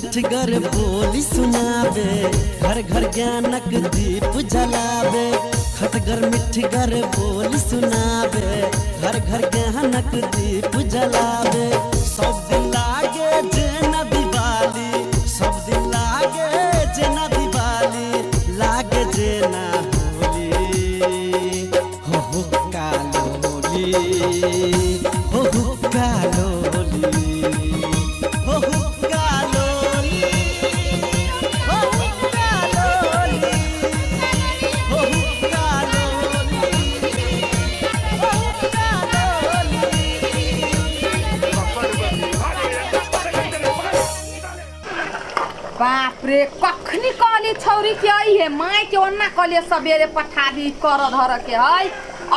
मिठगर बोली सुनावे, घर घर ज्ञानक दीप जलावे। खटगर मिठगर बोली सुनावे, घर घर ज्ञानक दीप जलावे। सब दिन लागे जेना दिवाली, सब दिन लागे जेना दिवाली, लागे जेना होली। हो कालोली, हो कालोली, हो कालोली, हो कालोली, हो कालोली, बाप रे कखनी कहली छौरी के आई है माई के ओन्ना कहलिए सवेरे पठा दी कर धर के है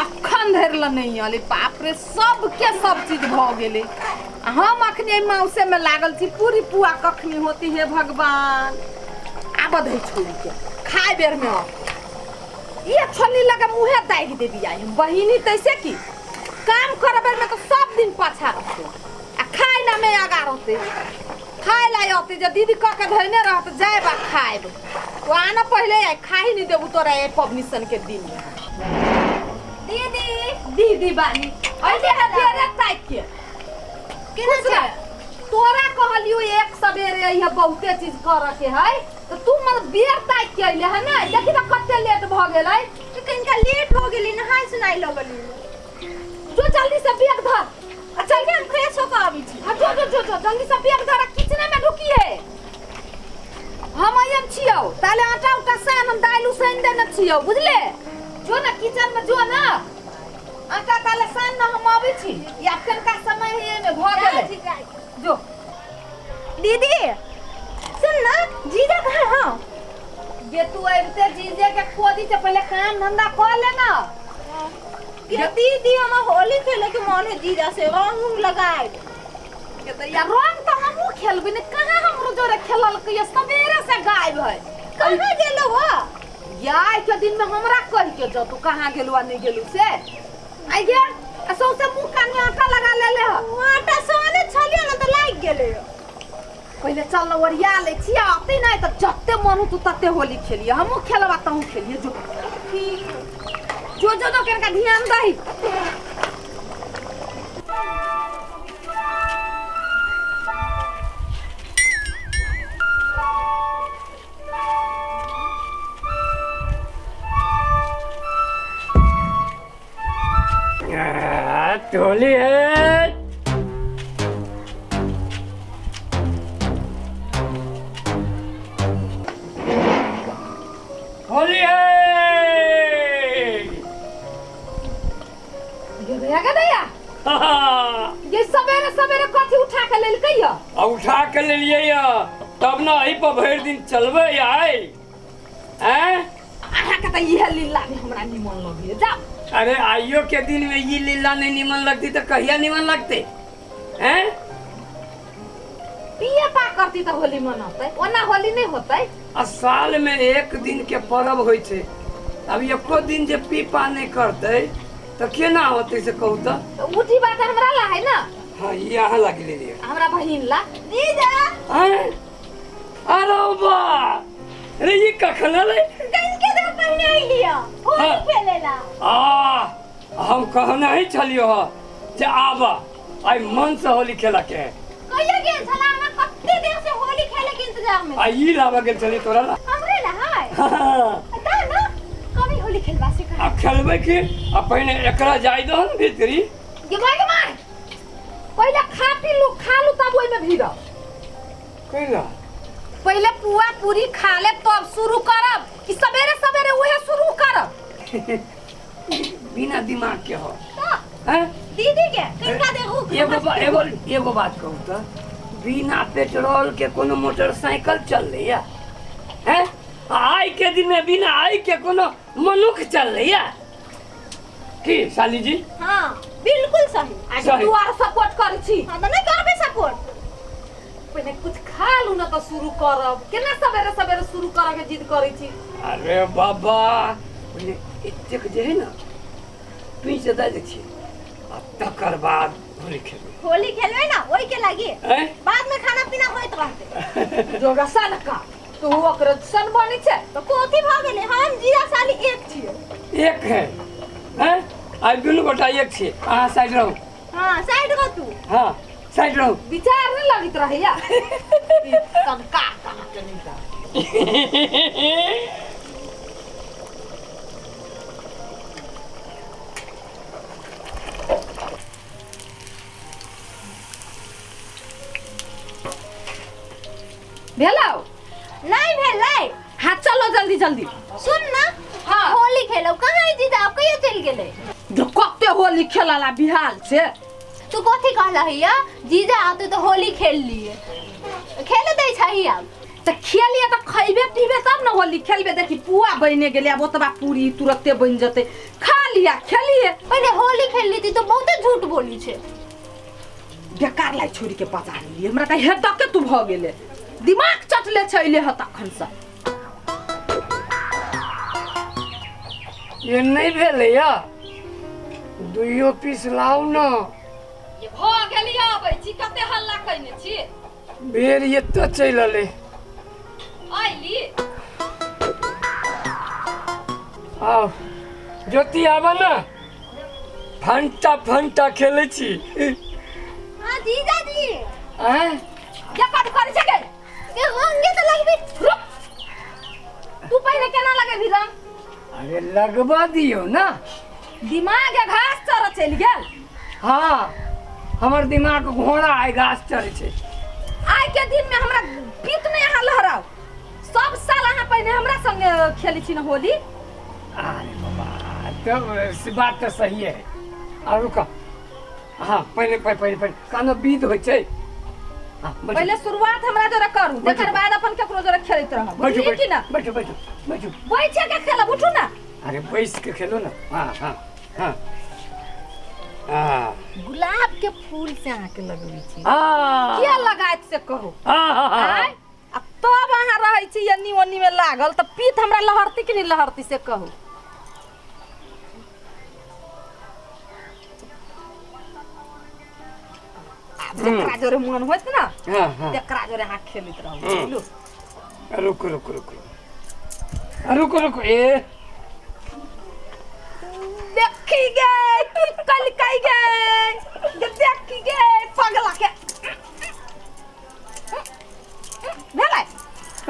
अखन धरल नहीं आली। बाप रे सबके सब चीज भ गेले। हम अखनी मौसे में लागल थी पूरी पुआ कखनी होती है भगवान। आब दे छोरी के खाए बेर में ये छली लगा मुहे दाग देबी आई बहिनी तैसे की काम करबे में तो सब दिन पाछा रहते आ खाए ना में आगा रहते। खाए लाई होती जब दीदी कह के धरने रहत जाए बा खाएब वो आना पहले खाई नहीं देबू तोरा ए पबनिशन के दिन दीदी दीदी बानी ऐसे हथियार टाइप के किने छै तोरा कहलियो एक सवेरे यह बहुते चीज कर के है तो तू मन बेर टाइप के ले है ना देखि त कते लेट भ गेलै तो कनिका लेट हो गेली नहाई सुनाई लगली जो जल्दी से बैग धर चल के हम फ्रेश होकर आवी छी। जो जल्दी से बैग धर किचन में ढुकी है हम आयम छियो ताले आटा उटा सान हम दालू सान देने छियो बुझले जो ना किचन में जो ना आटा ताले सान ना हम आवी छी या कनका समय है में भ गेले जो दीदी सुन ना जीजा कहाँ हां ये तू आइते जीजे के खोदी से पहले काम धंधा कर ले ना ये दीदी हम होली खेले के मन है जीजा से रंग लगाए के तो यार रंग तो हमहु खेलबे ने कहां हमरो जोरे खेलल के ये सवेरे से गायब है कहां गेलो हो यार के दिन में हमरा कह के जो तू कहां गेलु आ नहीं गेलु से आई गे असो से मुंह कान में आटा लगा ले ले आटा सोने छलियो ना तो लाग गेले पहले चल ओरिया ले छिया आते नहीं तो जत्ते मन तू तत्ते होली खेलिए हमहु खेलबा तहु खेलिए जो ठीक जो तो केन का ध्यान दही टोली है होली है ये सवेरे सवेरे कथी उठा के लेल कहियो आ उठा के ले लिए तब ना ही पर भर दिन चलबे आए हैं आहा के त इहे लीला में हमरा निमन लगिए जा। अरे आइयो के दिन में ये लीला नहीं निमन लगती तो कहिया निमन लगते हैं पिए पा करती तो होली मनाते ओना होली नहीं होते आ साल में एक दिन के पर्व होय छे अब एको दिन जे पी पा नहीं करते तो केना होते से कहू तो उठी बात हमरा ला है ना हां यहाँ लग ले लिए हमरा बहिन ला दीदा हैं अरे बा अरे ये कखन ले कनके दो पहने आई लिया होली खेलेला हम कहना ही छलियो हो जे आबा आई मन से होली खेला के कहिया गेल छला ना कत्ते दिन से होली खेले के इंतजार में आई लावा गेल छली तोरा ला हमरे ला है ता ना कभी होली खेलबा से आ खेलबे की आ पहले एकरा जाय दो न भीतरी ये माय पहले खा पी लो खा लो तब ओइ में भीड़ कइला पहले पुआ पूरी खा ले तब शुरू करब कि सवेरे सवेरे ओहे शुरू करब बिना दिमाग के हो हैं दीदी के किनका देखू एगो बात कहू तो बिना पेट्रोल के कोनो मोटरसाइकिल चल रही है आई के दिन में बिना आई के कोनो मनुष्य चल रही है की साली जी हां बिल्कुल सही आज तू आर सपोर्ट कर छी हां तो नहीं करबे सपोर्ट पहले कुछ खा लू ना तो शुरू करब केना सवेरे सवेरे शुरू करे के जिद करै छी अरे बाबा पहले इतक जे है ना पीछे दे छी आ तकर बाद होली खेलबे होली खेलवे ना ओई के लागी हैं? बाद में खाना पीना होइत रहते जोगा सन का तू ओकर सन बनी छे तो कोथी भ गेले हम जीजा साली एक छियै एक है हैं आज दुनू गोटा एक छे अहाँ साइड रहू हां साइड गो तू हाँ साइड रहू विचार नहीं लगित रहैया ई सन का के नहीं का भेलौ नहीं भेलै हाँ चलो जल्दी जल्दी सुन ना हाँ। होली खेलो कहाँ है जीजा आप कहिया चल गेले जो कते होली खेलाला बिहार से तू कथी कहला हैया जीजा आते तो होली खेल लिए खेले दै छही आप तो खेलिए तो खइबे पीबे तब ना होली खेलबे देखी पुआ बने गेले अब ओतबा पूरी तुरंते बन जते खा लिया खेलिए पहले होली खेल ली थी तो बहुत झूठ बोली छे बेकार लाई छोरी के पचा लिए हमरा त हेड तक के तू भ गेले दिमाग चटले छैले ह तखन से ये नहीं भेलैया दुइयो पीस लाउ न ये भ गेली आबै छी कते हल्ला कइने छी बेर एतऽ चलि अलै आइली आओ ज्योति आबऽ न फंटा फंटा खेलै छी हां जीजा जी आँय क्या काट करे छके के रंगे तो लगबी तू पहले केना लगे भी रंग अरे लगवा दियो ना दिमाग के घास चर चल गेल हाँ हमर दिमाग घोड़ा आइ घास चढ़ै छै आइ के दिन में हमरा पीत नहीं यहाँ लहराओ सब साल अहाँ पहले हमरा संगे खेली छी न होली अरे बाबा तो बात तो सही है और रुका हाँ पहले पहले पहले कानो बीत होइ छै हाँ बैठो पहले शुरुआत हमरा जरा करू तकर बाद अपन केकरो जरा खेलैत रहब बैठो बुझलिए कि ना बैठो बैठो बैठो बैठे के खेलब उठू ना अरे बैठ के खेलो ना हाँ हाँ हाँ हाँ गुलाब के फूल से अहाँ के लगबै छी हाँ किया लगाइत से कहू हाँ हाँ आय अब तब अहाँ रहै छी यन्नी ओन्नी में लागल त पीत हमरा लहरती कि नहीं लहरती से कहू जेकरा जोरे मन होइत ना हाँ हाँ तेकरा जोरे अहाँ खेलैत रहू बुझलू रुको रुको रुको रुको रुको ए देखी गए तू कल कई गए देखी गए पगला के भेलै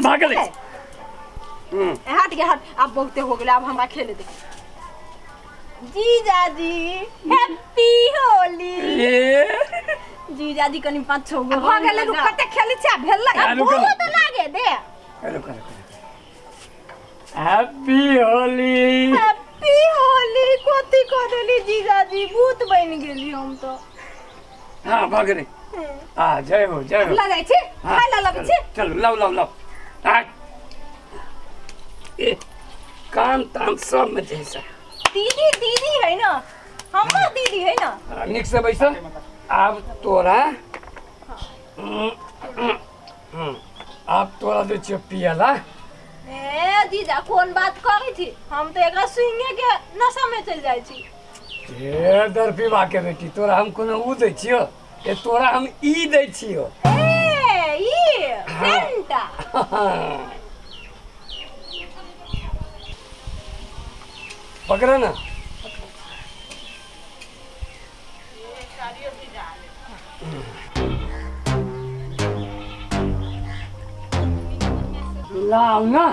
भाग ले हट गया हट अब बहुते हो गेलै अब हमरा खेले दे जीजा जी हैप्पी होली ए जीजा जी कनी 5-6 गो अब हो गेलै रुक कते खेली छै भेलै अब रुको। बहुत तो लागे दे रुको रुको हैप्पी होली हैप्पी होली कथी कह देली जीजा जी भूत बन गेली हम तो हाँ भाग रे हाँ जय हो जय हो लगाइ छी हाँ, खाइ ला लगै छी चलो लाओ लाओ लाओ आ ए काम ताम सब में जैसा दीदी दीदी है ना हमर दीदी है ना निक से बैठो अब तोरा अब तोरा दे छियो पियला ए जीजा कौन बात करी थी हम तो एकरा सुइंगे के नशा में चल जाई छी ए दर पीवा के बेटी तोरा हम कोनो उ दै छियो ए तोरा हम ई दै छियो ए ई फेंटा पकड़ा ना लाओ ना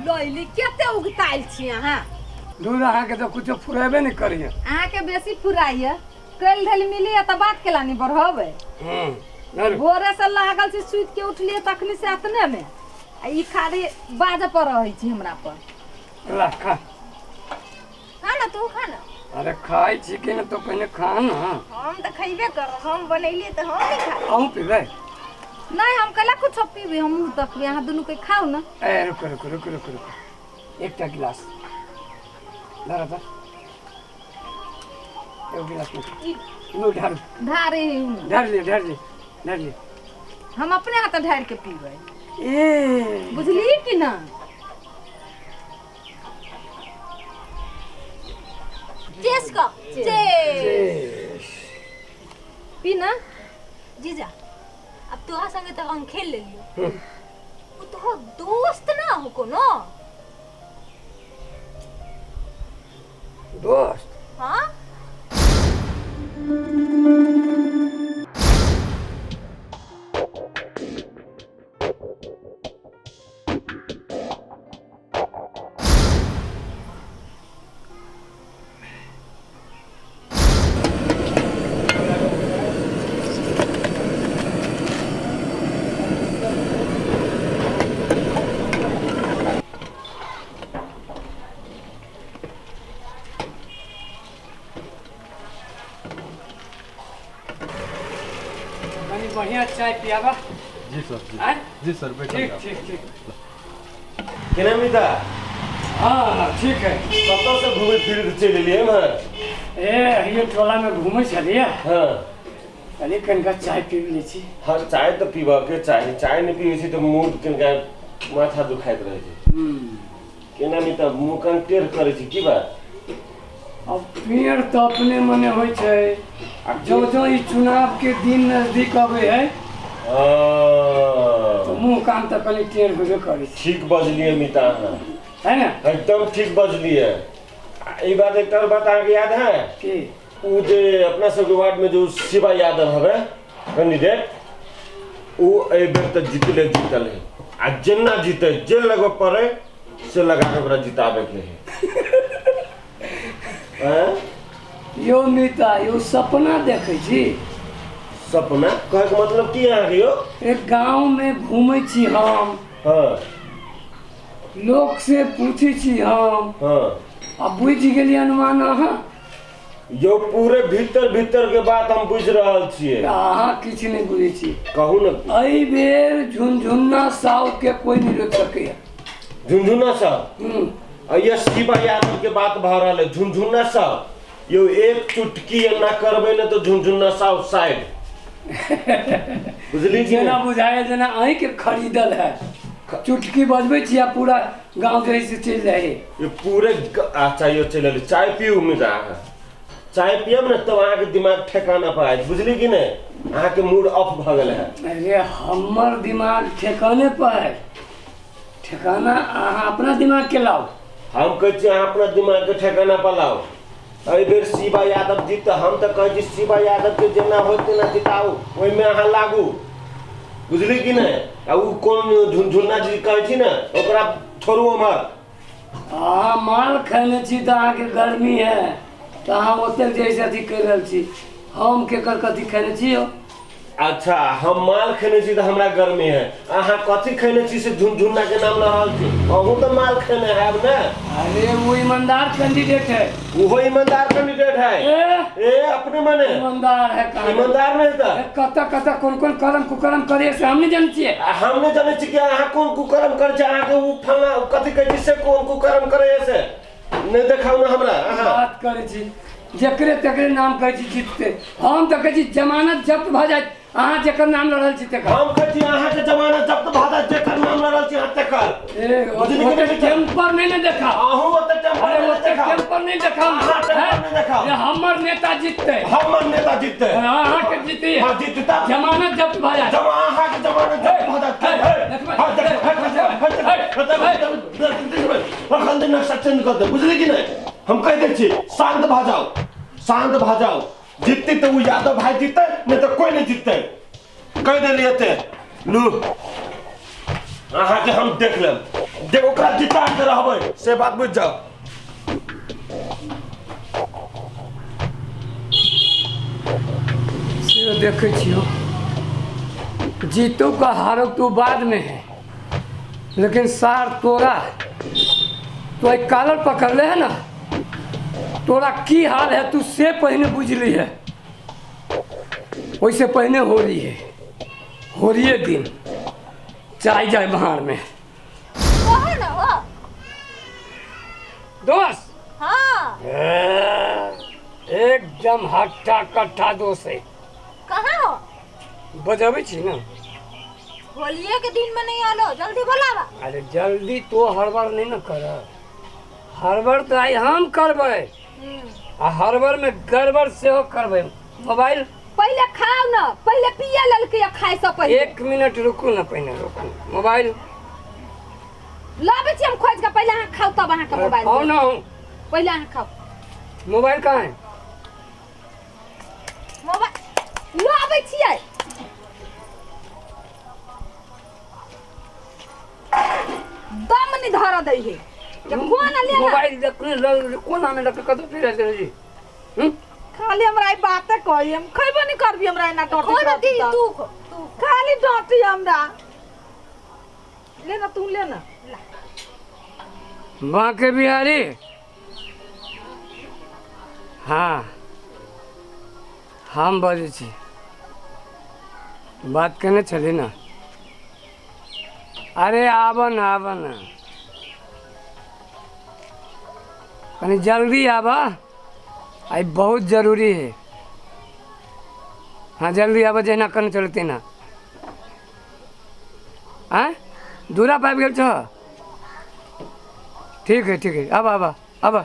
लइली केते उगताइल छी अहाँ दूध अहाँके तो कुछ फुरेबे नहीं करिए अहाँ के बेसी फुराइए कल धल मिली त बात केला नहीं बढ़ावे भोरे से लागल छी सुइत के उठलिए तखनी से अतने में आ ई खाली बाजे पर रहै छी हमरा पर ला खा खाना तू खाना अरे खाई छी कि न तो पहले खा ना हम तो खइबे कर हम बनैली तो हम नहीं खा अहूँ पीबे नहीं हम कला कुछ पीबे हम तकबे अहाँ दुनू के खाओ ना ए रुको रुको रुको रुको रुको एकटा गिलास धरा था एक गिलास में लो ढार धारे ढार ले ढार ले ढार ले हम अपने हाथ ढार के पीबे ए बुझली कि ना चेस का चेस पी ना। जीजा अब तोहा संगे तक हम खेल ले लियो। वो तो दोस्त ना हो कोनो। दोस्त? हाँ बढ़िया चाय पियाबा। जी सर आय? जी सर बैठो ठीक आप। ठीक ठीक। केना मिता हाँ ठीक है। कतऽ से घूमे फिर के चलि एलियै हम? ये टोला में घूमे छलियै, हाँ कहलियै कनिका चाय पी लै छी। हाँ चाय तऽ पीबऽ के चाही, चाय नहि पीबै छी तऽ मूड कनिका माथा दुखाइत रहै छै। केना मिता मुँह कान टेढ़ करै छी, की बात? अब पेड़ तो अपने मने होइ छै, जो जो ई चुनाव के दिन नजदीक अबै है तो मुंह कान तो कनी टेढ़ होबे करै छै। ठीक बजलियै मिता अहाँ, है ना? एकदम ठीक बजलियै। ई बात एक और बात अहाँके याद है कि उ जे अपना सबके वार्ड में जो शिवा यादव हवे कैंडिडेट, उ एहि बेर तऽ जीतले जीतल है। आ जेना जीते जे लगो पड़े से लगा के ओकरा जिताबे के है। यो मिता यो सपना देखै छी। सपना कहै के मतलब की अहाँके यो? एक गांव में घूमै छी हम, हाँ लोग से पूछै छी हम, हाँ अब बुझि गेलियै अनुमान अहाँ। यो पूरे भीतर भीतर के बात हम बुझ रहल छियै। अहाँ किछु नहि बुझै छी। कहू ने। एहि बेर झुनझुन्ना साव के कोई नहीं रोक सकैया। झुनझुना साहब, ये शिवा यादव के बात भऽ रहल है। झुनझुना साहब यो एक चुटकी एना करबै ने तो झुनझुना साहब साइड। बुझली कि जेना नहीं? बुझाया जेना अहीं के खरीदल है। चुटकी बजबै छी आ पूरा गांव जैसे से चलि जाए। ये पूरे अच्छा यो चलल। चाय पीऊ मिता अहाँ, चाय पियब ने तब अहाँके दिमाग ठेकाना पर आयत। बुझली कि नहीं? अहाँके मूड ऑफ भऽ गेल है। अरे हमर दिमाग ठेकाने पर है। ठेकाना अहाँ अपना दिमाग के लाओ। हम कहै छी अहाँ अपना दिमाग के ठेकाना पर लाओ। एहि बेर शिवा यादव जीत, हम तऽ कहै छी शिवा यादव के जेना होय तेना जिताउ, ओहिमे अहाँ लागू। बुझली कि नहीं? आ उ कोन झुनझुना जी कहै छी ने ओकरा छोड़ू उमर। अहाँ माल खैने छी तऽ अहाँके गर्मी है तऽ अहाँ ओतेक जैसे अथी करि रहल छी। हम केकर कथी खैने छी यौ? अच्छा हम माल खेने छी तो हमरा गर्मी है। अहाँ कथी खेने छी से झुनझुना के नाम लहल छी। अहूँ तो माल खेने हैब ना? अरे वो ईमानदार कैंडिडेट है। वो ईमानदार कैंडिडेट है। ए अपने मने ईमानदार है कहाँ? ईमानदार नहीं था। कत कत कौन कौन कर्म कुकर्म करे से हम नहीं जान छिए। हम नहीं जाने छी कि अहाँ कोन कुकर्म करे छै। अहाँ के उ फला कथी कहै छी से कोन कुकर्म करे से नहीं देखाउ ना हमरा। बात करे छी जकरे तकरे नाम कहै छी जीतते। हम तऽ कहै छी जमानत जब्त भऽ जाए। अहाँ जेकर नाम लड़ल छी तकर। हम कहै छी अहाँ के जमानत जब्त भऽ जाए जेकर नाम लड़ल छी अहाँ तकर। ए ओते टेम्पर नहीं ने देखा। अहूँ ओते टेम्पर अरे नहीं ओते देखा। टेम्पर नहीं देखा। अहाँ टेम्पर नहीं देखा। ये हमर नेता जीतते। हमर नेता जीतते। अहाँ के जीती। हां जीतता। जमानत जब्त भऽ जाए। अहाँ के जमानत जब्त भऽ जाए। बुझली कि नहीं? हम कह दै छी शांत भऽ जाओ, शांत भऽ जाओ। जीतती तो वो यादव भाई जीतते, नहीं तो कोई नहीं जीतते। कह देलिए ते लू अहाँ के हम देख लेब। देख ओकरा जिता के रहबै से बात बुझ जाओ। से देखे छियो जीतो का हारो तो बाद में है, लेकिन सार तोरा तो एक कॉलर पकड़ ले है ना, तोरा की हाल है तू से पहले बुझली है। वैसे पहले हो रही है, हो रही है दिन चाय जाए बाहर में। कहो ना हो। दोस्त हाँ एकदम हट्टा कट्ठा दोस्त है। कहाँ हो? बजाबै छी ना। होलिये के दिन में नहीं आलो, जल्दी बोलावा। अरे जल्दी तो हड़बड़ नहीं ना कर। हड़बड़ तो आई हम करबै आ हड़बड़ में गड़बड़ से हो करबै। मोबाइल पहले खाओ ना, पहले पिए ललके या खाए से पहले। 1 मिनट रुकू ना, पहले रुकू। मोबाइल लाबे छी हम खोज के, पहले अहाँ खाओ तब अहाँ के मोबाइल आओ देब। ना, पहले अहाँ खाओ मोबाइल कहाँ है? मोबाइल लाबे छियै। दम नहीं धर दे है जब कोन ले ना मोबाइल देखने कोना में रख के कतो फिर ऐसे जी। खाली हमरा ई बातें कही, हम खइबो नहीं करबी हमरा एना खो ना दी डांटी तू खो, खाली डांटी हमरा। ले ना तू ले ना। बांके बिहारी। हाँ हम बजे छी, बात करने चली ना। अरे आवन आवन कनी जल्दी आवा, आई बहुत जरूरी है। हाँ जल्दी आवा, जहिना करने चलती ना। हाँ दूरा पाइप गेल छ। ठीक है अब आवा आवा।